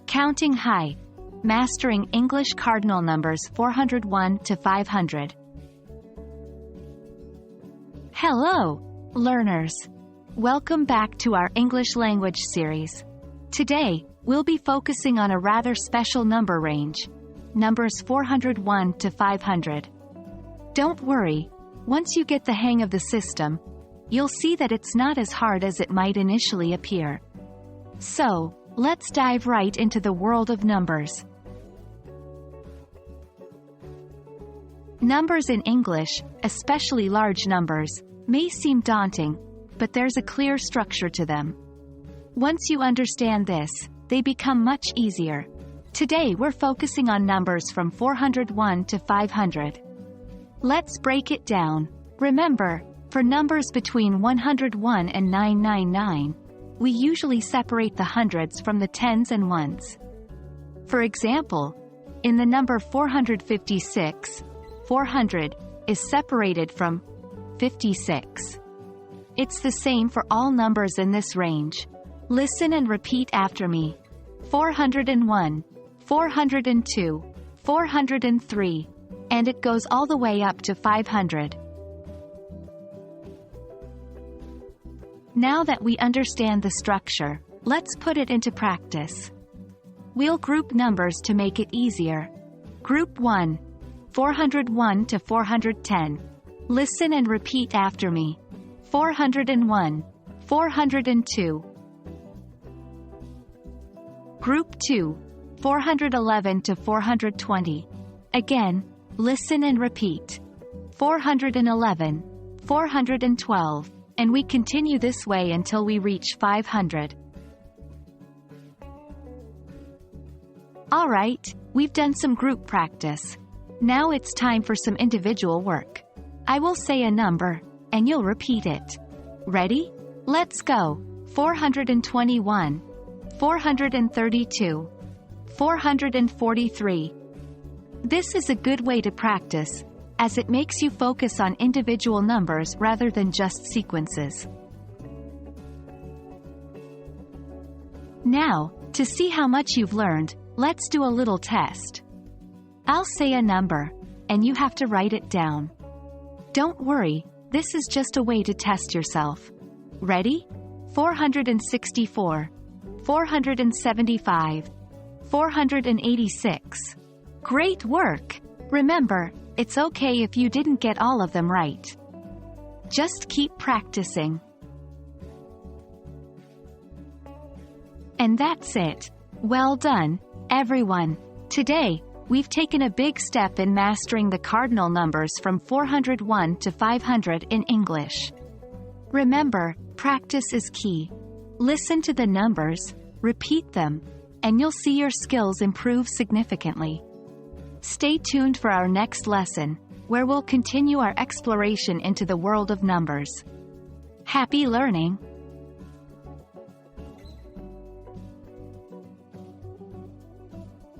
Counting high. Mastering English Cardinal Numbers 401 to 500. Hello, learners. Welcome back to our English language series. Today, we'll be focusing on a rather special number range, numbers 401 to 500. Don't worry, once you get the hang of the system, you'll see that it's not as hard as it might initially appear. So, let's dive right into the world of numbers. Numbers in English, especially large numbers, may seem daunting, but there's a clear structure to them. Once you understand this, they become much easier. Today we're focusing on numbers from 401 to 500. Let's break it down. Remember, for numbers between 101 and 999, we usually separate the hundreds from the tens and ones. For example, in the number 456, 400 is separated from 56. It's the same for all numbers in this range. Listen and repeat after me. 401, 402, 403, and it goes all the way up to 500. Now that we understand the structure, let's put it into practice. We'll group numbers to make it easier. Group 1. 401 to 410. Listen and repeat after me. 401, 402. Group 2. 411 to 420. Again, listen and repeat. 411, 412, and we continue this way until we reach 500. Alright, we've done some group practice. Now it's time for some individual work. I will say a number, and you'll repeat it. Ready? Let's go. 421, 432, 443. This is a good way to practice, as it makes you focus on individual numbers rather than just sequences. Now, to see how much you've learned, let's do a little test. I'll say a number, and you have to write it down. Don't worry, this is just a way to test yourself. Ready? 464, 475, 486. Great work! Remember, it's okay if you didn't get all of them right. Just keep practicing. And that's it. Well done, everyone. Today, we've taken a big step in mastering the cardinal numbers from 401 to 500 in English. Remember, practice is key. Listen to the numbers, repeat them, and you'll see your skills improve significantly. Stay tuned for our next lesson, where we'll continue our exploration into the world of numbers. Happy learning!